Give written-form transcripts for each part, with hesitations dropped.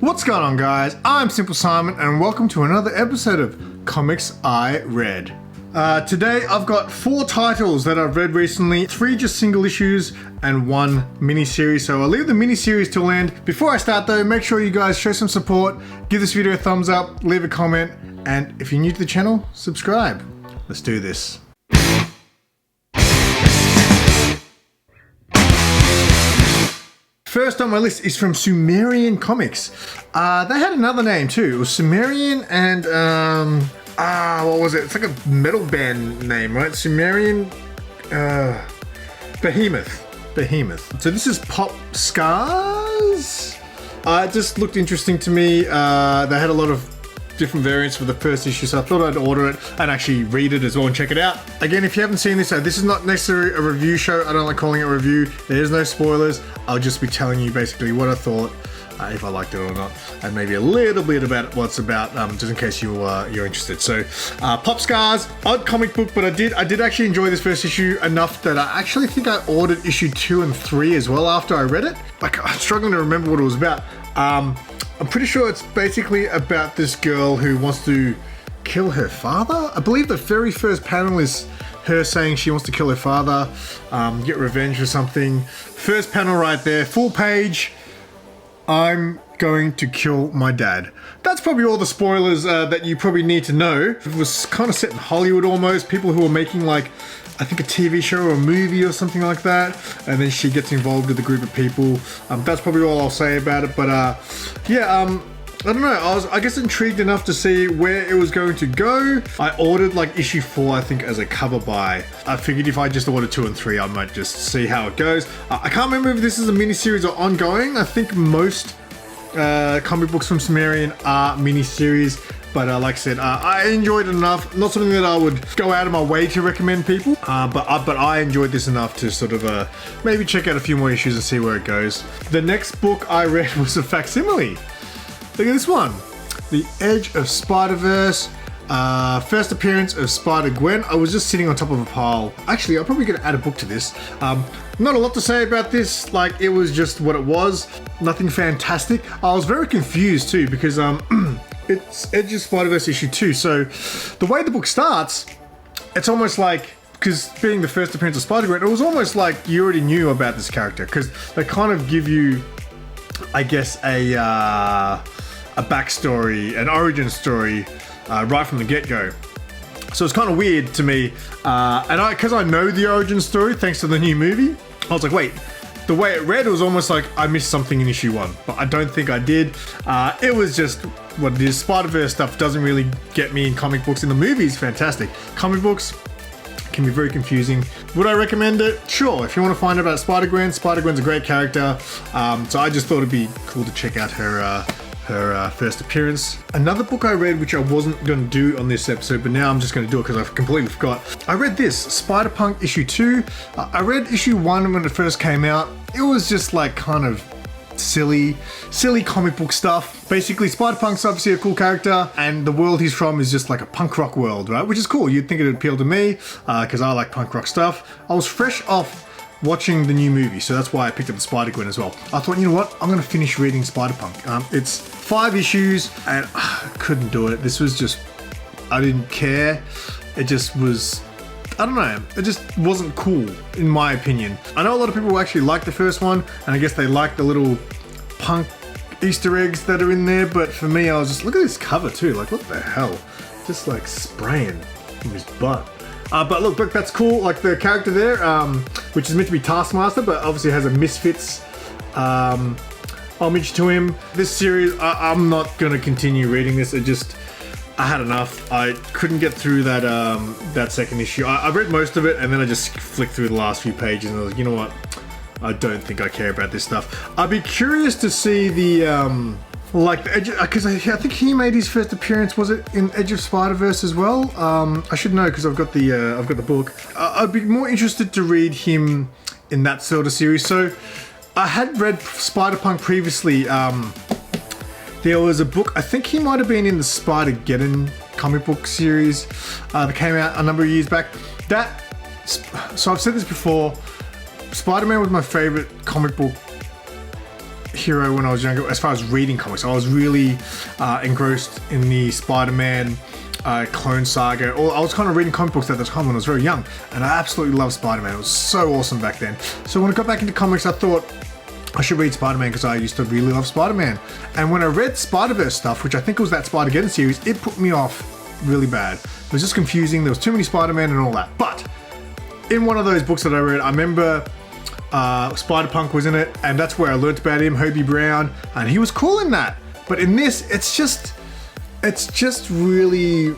What's going on, guys? I'm SimpleSimon and welcome to another episode of Comics I Read. Today I've got 4 titles that I've read recently, 3 just single issues and 1 mini-series, so I'll leave the mini-series till end. Before I start though, make sure you guys show some support, give this video a thumbs up, leave a comment, and if you're new to the channel, subscribe. Let's do this. First on my list is from Sumerian Comics. They had another name too. It was Sumerian and what was it? It's like a metal band name, right? Sumerian Behemoth. So this is Pop Scars. It just looked interesting to me. They had a lot of different variants for the first issue, so I thought I'd order it and actually read it as well and check it out. Again, if you haven't seen this, this is not necessarily a review show. I don't like calling it a review. There's no spoilers. I'll just be telling you basically what I thought, if I liked it or not, and maybe a little bit about what it's about, just in case you're interested. So, Pop Scars, odd comic book, but I did actually enjoy this first issue enough that I actually think I ordered issue 2 and 3 as well after I read it. Like, I'm struggling to remember what it was about. I'm pretty sure it's basically about this girl who wants to kill her father. I believe the very first panel is her saying she wants to kill her father, get revenge or something. First panel right there, full page. I'm going to kill my dad. That's probably all the spoilers that you probably need to know. It was kind of set in Hollywood almost. People who were making like, I think a TV show or a movie or something like that. And then she gets involved with a group of people. That's probably all I'll say about it. But I don't know, I was, I guess, intrigued enough to see where it was going to go. I ordered like issue 4, I think, as a cover buy. I figured if I just ordered 2 and 3, I might just see how it goes. I can't remember if this is a mini-series or ongoing. I think most comic books from Sumerian are mini-series. But like I said, I enjoyed it enough. Not something that I would go out of my way to recommend people. But I enjoyed this enough to sort of maybe check out a few more issues and see where it goes. The next book I read was a facsimile. Look at this one. The Edge of Spiderverse. First appearance of Spider-Gwen. I was just sitting on top of a pile. Actually, I'm probably going to add a book to this. Not a lot to say about this. Like, it was just what it was. Nothing fantastic. I was very confused too because it's Edge of Spider-Verse issue 2. So the way the book starts, it's almost like, because being the first appearance of Spider-Gwen, it was almost like you already knew about this character because they kind of give you, I guess, a backstory, an origin story right from the get-go. So it's kind of weird to me, and because I know the origin story thanks to the new movie, I was like, wait, the way it read, it was almost like I missed something in issue 1, but I don't think I did. It was just what it is. Spider-Verse stuff doesn't really get me in comic books. In the movies, fantastic. Comic books can be very confusing. Would I recommend it? Sure. If you want to find out about Spider-Gwen, Spider-Gwen's a great character. So I just thought it'd be cool to check out her first appearance. Another book I read, which I wasn't going to do on this episode, but now I'm just going to do it because I've completely forgot. I read this, Spider-Punk issue 2. I read issue 1 when it first came out. It was just like kind of silly comic book stuff. Basically, Spider-Punk's obviously a cool character, and the world he's from is just like a punk rock world, right? Which is cool. You'd think it'd appeal to me because I like punk rock stuff. I was fresh off watching the new movie, so that's why I picked up the Spider-Gwen as well. I thought, you know what, I'm going to finish reading Spider-Punk. It's 5 issues and I couldn't do it. This was just, I didn't care. It just was, I don't know, it just wasn't cool in my opinion. I know a lot of people actually like the first one, and I guess they like the little punk Easter eggs that are in there, but for me I was just, look at this cover too, like what the hell, just like spraying from his butt. But look, that's cool. Like the character there, which is meant to be Taskmaster, but obviously has a Misfits homage to him. This series, I'm not gonna continue reading this. I had enough. I couldn't get through that second issue. I read most of it, and then I just flicked through the last few pages, and I was like, you know what? I don't think I care about this stuff. I'd be curious to see the like the Edge, because I think he made his first appearance, was it in Edge of Spider-Verse as well? I should know because I've got the book. I'd be more interested to read him in that sort of series. So I had read Spider-Punk previously. There was a book, I think he might have been in the Spider-Geddon comic book series that came out a number of years back. So I've said this before, Spider-Man was my favorite comic book hero when I was younger, as far as reading comics. I was really engrossed in the Spider-Man Clone Saga. I was kind of reading comic books at the time when I was very young, and I absolutely loved Spider-Man. It was so awesome back then. So when I got back into comics, I thought I should read Spider-Man because I used to really love Spider-Man. And when I read Spiderverse stuff, which I think was that Spider-Geddon series, it put me off really bad. It was just confusing. There was too many Spider-Man and all that. But in one of those books that I read, I remember Spider-Punk was in it, and that's where I learned about him, Hobie Brown, and he was cool in that. But in this, it's just really,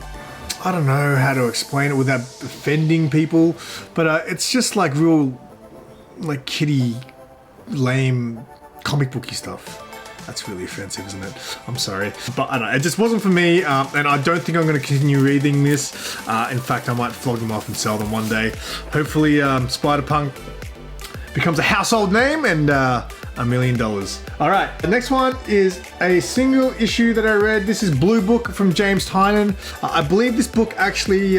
I don't know how to explain it without offending people, but it's just like real, like kiddie, lame comic booky stuff. That's really offensive, isn't it? I'm sorry. But I don't know, it just wasn't for me, and I don't think I'm going to continue reading this. In fact, I might flog them off and sell them one day. Hopefully, Spider-Punk becomes a household name and $1 million. All right, the next one is a single issue that I read. This is Blue Book from James Tynion. I believe this book actually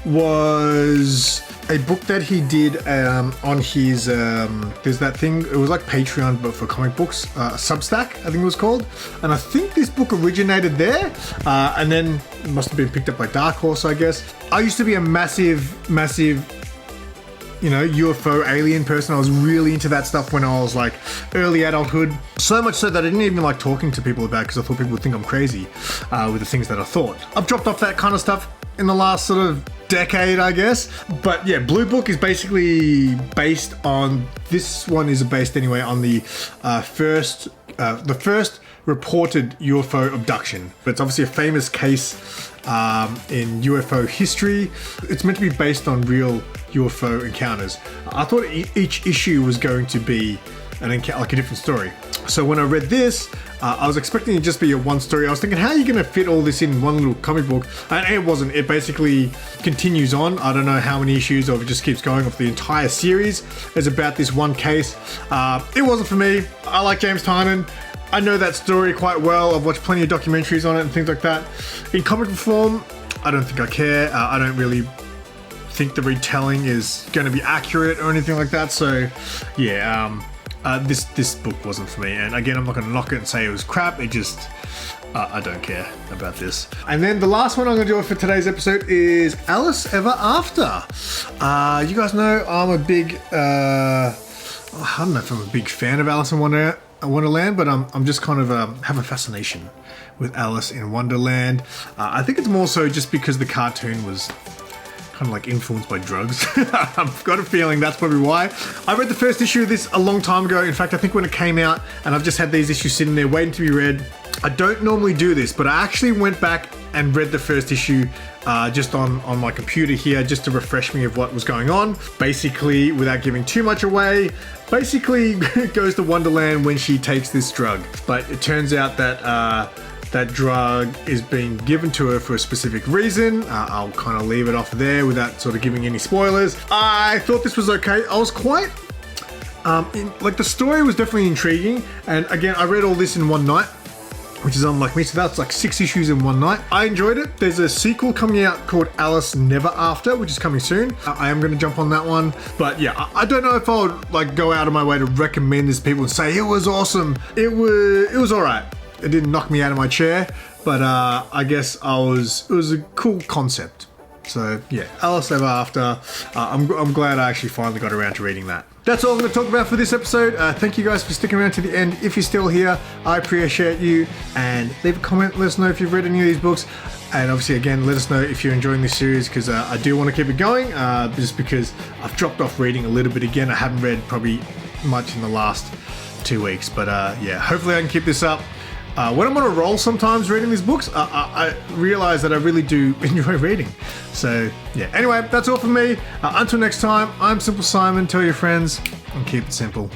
was a book that he did on his, there's that thing, it was like Patreon but for comic books, Substack I think it was called, and I think this book originated there, and then it must have been picked up by Dark Horse, I guess. I used to be a massive UFO alien person. I was really into that stuff when I was like early adulthood. So much so that I didn't even like talking to people about it because I thought people would think I'm crazy with the things that I thought. I've dropped off that kind of stuff in the last sort of decade, I guess. But yeah, Blue Book is basically based on, this one is based anyway on the first reported UFO abduction. But it's obviously a famous case in UFO history. It's meant to be based on real UFO encounters. I thought each issue was going to be like a different story. So when I read this, I was expecting it to just be a one story. I was thinking, how are you going to fit all this in one little comic book? And it wasn't. It basically continues on. I don't know how many issues, or if it just keeps going, of the entire series is about this one case. It wasn't for me. I like James Tynion. I know that story quite well. I've watched plenty of documentaries on it and things like that. In comic form, I don't think I care. I don't really think the retelling is going to be accurate or anything like that. So yeah, this book wasn't for me. And again, I'm not going to knock it and say it was crap. It just, I don't care about this. And then the last one I'm going to do for today's episode is Alice Ever After. You guys know I'm a big, I don't know if I'm a big fan of Alice in Wonderland, but I'm just kind of have a fascination with Alice in Wonderland. I think it's more so just because the cartoon was kind of like influenced by drugs. I've got a feeling that's probably why. I read the first issue of this a long time ago. In fact, I think when it came out, and I've just had these issues sitting there waiting to be read. I don't normally do this, but I actually went back and read the first issue just on my computer here, just to refresh me of what was going on. Basically, without giving too much away, basically goes to Wonderland when she takes this drug. But it turns out that that drug is being given to her for a specific reason. I'll kind of leave it off there without sort of giving any spoilers. I thought this was okay. I was quite, the story was definitely intriguing. And again, I read all this in one night, which is unlike me, so that's like 6 issues in one night. I enjoyed it. There's a sequel coming out called Alice Never After, which is coming soon. I am going to jump on that one. But yeah, I don't know if I would like go out of my way to recommend this to people and say it was awesome. It was all right. It didn't knock me out of my chair, but I guess it was a cool concept. So yeah, Alice Ever After. I'm glad I actually finally got around to reading that. That's all I'm going to talk about for this episode. Thank you guys for sticking around to the end. If you're still here, I appreciate you. And leave a comment. Let us know if you've read any of these books. And obviously, again, let us know if you're enjoying this series, because I do want to keep it going. Just because I've dropped off reading a little bit again. I haven't read probably much in the last 2 weeks. But yeah, hopefully I can keep this up. When I'm on a roll sometimes reading these books, I realize that I really do enjoy reading. So yeah, anyway, that's all from me. Until next time, I'm SimpleSimon. Tell your friends and keep it simple.